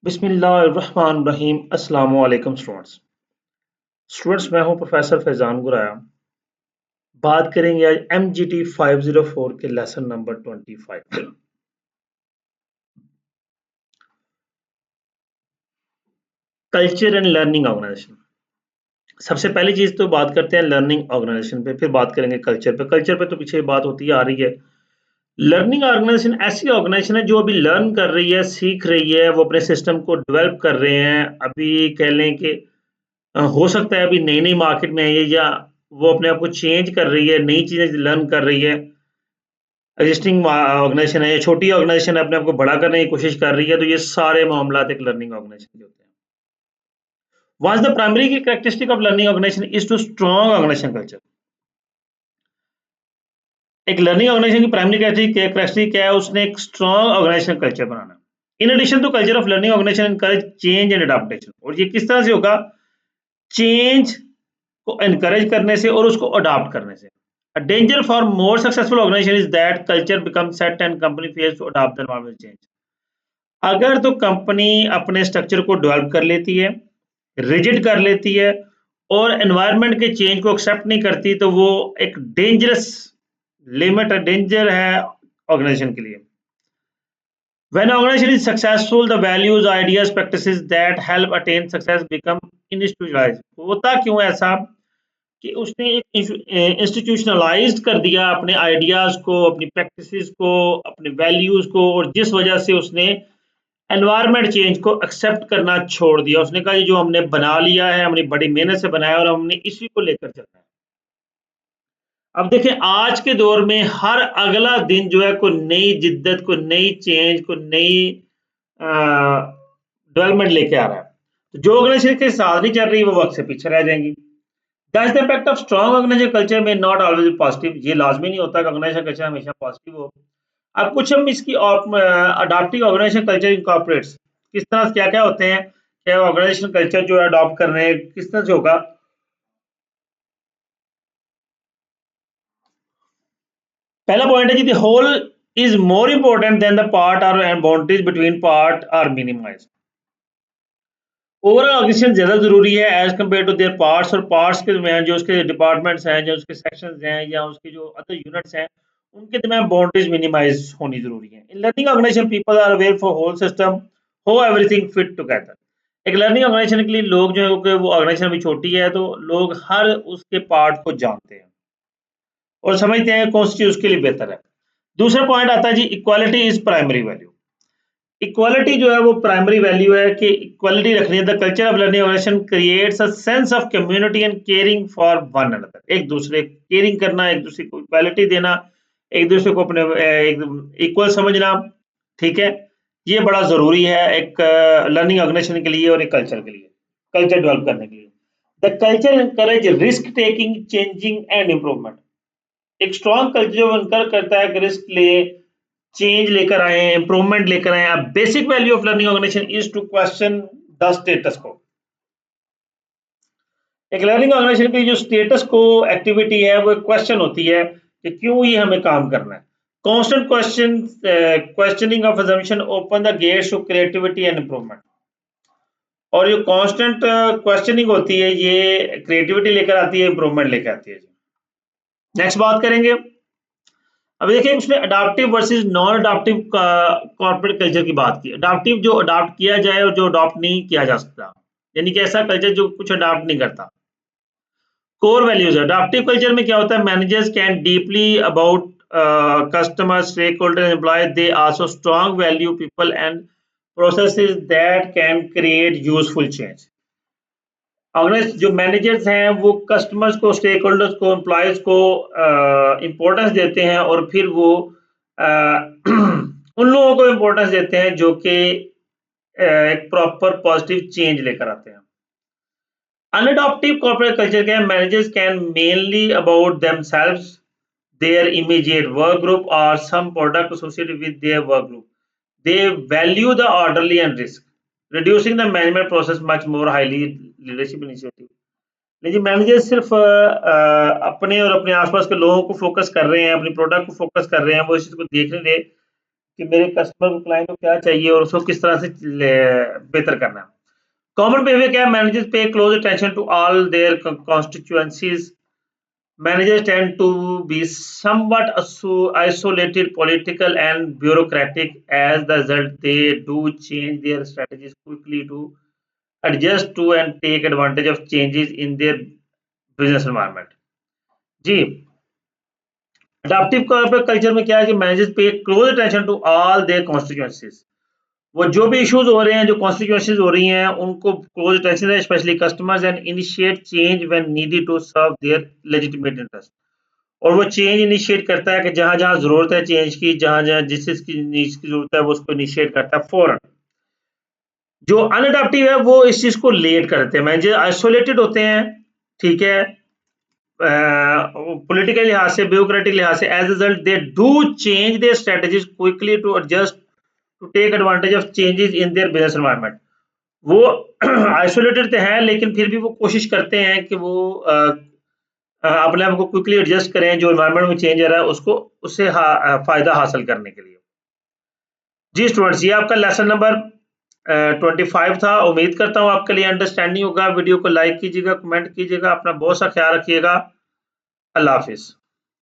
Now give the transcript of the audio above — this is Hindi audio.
बिस्मिल्लाहिर्रहमानिर्रहीम। अस्सलाम वालेकुम स्टूडेंट्स, मैं हूं प्रोफेसर फैजान गुराया। बात करेंगे आज MGT 504 के lesson number 25 culture and learning organization. सबसे पहली चीज तो बात करते हैं लर्निंग ऑर्गेनाइजेशन पे, फिर बात करेंगे कल्चर पे। कल्चर पे तो पीछे बात होती आ रही है। लर्निंग ऑर्गेनाइजेशन ऐसी ऑर्गेनाइजेशन है जो अभी लर्न कर रही है, सीख रही है, वो अपने सिस्टम को डेवलप कर रहे हैं। अभी कह लें कि हो सकता है अभी नई नई मार्केट में है ये, या वो अपने आप को चेंज कर रही है, नई चीजें लर्न कर रही है। एग्जिस्टिंग ऑर्गेनाइजेशन है या छोटी ऑर्गेनाइजेशन है, अपने आप को बड़ा करने की कोशिश कर रही है, तो ये सारे मामला एक लर्निंग ऑर्गेनाइजेशन के होते हैं। What's the primary characteristic of learning organization is to strong organization culture। एक लर्निंग ऑर्गेनाइजेशन की प्राइमरी कैरेक्टरिस्टिक क्या है? उसने एक स्ट्रॉन्ग ऑर्गेनाइजेशन कल्चर बनाना। In addition to culture of learning organization encourage change and adaptation. और ये किस तरह से होगा? चेंज को एनकरेज करने से और उसको अडॉप्ट करने से। A danger for more successful organization is that culture becomes set and company fails to adopt the environmental change। अगर तो कंपनी अपने स्ट्रक्चर को डेवलप कर लेती है, रिजिड कर लेती है और एनवायरनमेंट के चेंज को एक्सेप्ट नहीं करती, तो वो एक डेंजरस डेंजर है ऑर्गेनाइजेशन के लिए। When an organization is successful, the values, ideas, practices that help attain success become institutionalized। होता क्यों ऐसा कि उसने एक इंस्टीट्यूशनलाइज्ड कर दिया अपने आइडियाज को, अपनी प्रैक्टिसेस को, अपने वैल्यूज को, और जिस वजह से उसने एनवायरनमेंट चेंज को एक्सेप्ट करना छोड़ दिया। उसने कहा ये जो हमने बना लिया है, हमने बड़ी मेहनत से बनाया और हमने इसी को लेकर चलना है। अब देखें, आज के दौर में हर अगला दिन जो है कोई नई जिद्दत, कोई नई चेंज, कोई नई डेवलपमेंट लेके आ रहा है। तो जो ऑर्गेनाइजेशन के साथ नहीं चल रही वो वक्त से पीछे रह जाएंगी। Thus the impact of strong organizational culture may not always be positive। ये लाजमी नहीं होता कि ऑर्गेनाइजेशन कल्चर हमेशा पॉजिटिव हो। अब कुछ हम इसकी अडॉप्टिंग ऑर्गेनाइजेशन कल्चर इनकॉर्पोरेट्स किस तरह क्या क्या होते हैं, क्या ऑर्गेनाइजेशन कल्चर जो है अडॉप्ट कर रहे हैं, किस तरह से होगा। पहला पॉइंट है जी, the whole is more important than the part और and boundaries between part are minimise. Overall organisation ज्यादा जरूरी है as compare to their parts. और पार्ट्स के दरमियान जो उसके डिपार्टमेंट्स हैं, जो उसके सेक्शंस हैं, या उसके जो अदर यूनिट्स हैं, उनके दरमियान बाउंड्रीज मिनिमाइज होनी जरूरी है। In learning organization people are aware for whole system, how everything fit together. एक लर्निंग ऑर्गेनाइजेशन के लिए लोग जो है कि वो ऑर्गेनाइजेशन अभी छोटी है, तो लोग हर उसके पार्ट को जानते हैं और समझते हैं कौन सी चीज उसके लिए बेहतर है। दूसरा पॉइंट आता है जी, equality is primary value. Equality जो है वो प्राइमरी वैल्यू है कि इक्वालिटी रखनी है। The culture of learning organization creates a sense of community and caring for one another. एक दूसरे केयरिंग करना, एक दूसरे को इक्वालिटी देना, एक दूसरे को अपने इक्वल समझना, ठीक है। ये बड़ा जरूरी है एक लर्निंग ऑर्गेनाइजेशन के लिए और एक कल्चर के लिए, कल्चर डेवलप करने के लिए। The culture encourage risk taking, changing and improvement. एक स्ट्रॉन्ग कल्चर जो एनकरेज करता है कि रिस्क ले, चेंज लेकर आए, इंप्रूवमेंट लेकर आए। अब basic value of learning organization is to question the status quo. एक लर्निंग ऑर्गेनाइजेशन की जो स्टेटस को एक्टिविटी है वो एक क्वेश्चन होती है कि क्यों ये हमें काम करना है। Constant questioning of assumption open the gates to creativity and improvement. और जो कांस्टेंट क्वेश्चनिंग होती है ये क्रिएटिविटी लेकर आती है, इंप्रूवमेंट लेकर आती है। नेक्स्ट बात करेंगे। अब देखिए उसने adaptive versus non adaptive corporate culture की बात की। अडाप्टिव जो अडाप्ट किया जाए और जो अडॉप्ट नहीं किया जा सकता, यानी कि ऐसा कल्चर जो कुछ अडॉप्ट नहीं करता। कोर वैल्यूज अडाप्टिव कल्चर में क्या होता है? Managers can deeply about customer, stakeholder, employee. They also strong value people and processes that can create useful change. Organize जो मैनेजर्स हैं वो कस्टमर्स को, स्टेक होल्डर्स को, एम्प्लॉयज को इम्पोर्टेंस देते हैं, और फिर वो उन लोगों को इम्पोर्टेंस देते हैं जो कि एक प्रॉपर पॉजिटिव चेंज लेकर आते हैं। अनअडॉप्टिव कॉर्पोरेट कल्चर क्या है? Managers can mainly about themselves, their immediate work group or some product associated with their work group. They value the orderly and risk, reducing the management process much more highly leadership initiative। लेकिन मैनेजर सिर्फ अपने और अपने आसपास के लोगों को फोकस कर रहे हैं, अपनी प्रोडक्ट को फोकस कर रहे हैं, वो इस चीज को देख नहीं रहे कि मेरे कस्टमर को, क्लाइंट को क्या चाहिए और उसको किस तरह से बेहतर करना है। कॉमन बिहेवियर क्या है? Managers pay close attention to all their constituencies. Managers tend to be somewhat isolated, political, and bureaucratic. As the result, they do change their strategies quickly to adjust to and take advantage of changes in their business environment. जी, अडाप्टिव कॉर्पोरेट कल्चर में क्या है कि managers pay close attention to all their constituencies. वो जो भी इश्यूज हो रहे हैं, जो कॉन्स्टिट्यूएंसीज हो रही हैं, उनको क्लोज अटेंशन है, specially customers, and initiate change when needed to serve their legitimate interest. और वो चेंज इनिशिएट करता है कि जहां जहां जरूरत है चेंज की, जहां जहां जिस चीज की नीड्स की जरूरत है वो उसको इनिशिएट करता है फौरन। जो अनअडैप्टिव है वो इस चीज को लेट करते हैं, मैनेजर आइसोलेटेड होते हैं, ठीक है, पॉलिटिकल लिहाज से, ब्यूरोक्रेटिक लिहाज से। As result they do change their strategies quickly to adjust to take advantage of changes in their business environment. वो आइसोलेटेड तो है लेकिन फिर भी वो कोशिश करते हैं कि वो अपने आप को क्विकली एडजस्ट करें जो एनवायरनमेंट में चेंज आ रहा है उसको, उससे फायदा हासिल करने के लिए। जी स्टूडेंट्स, ये आपका लेसन नंबर 25 था। उम्मीद करता हूँ आपके लिए अंडरस्टैंडिंग होगा। वीडियो को लाइक कीजिएगा, कमेंट कीजिएगा, अपना बहुत सा ख्याल रखिएगा। अल्लाह हाफिज।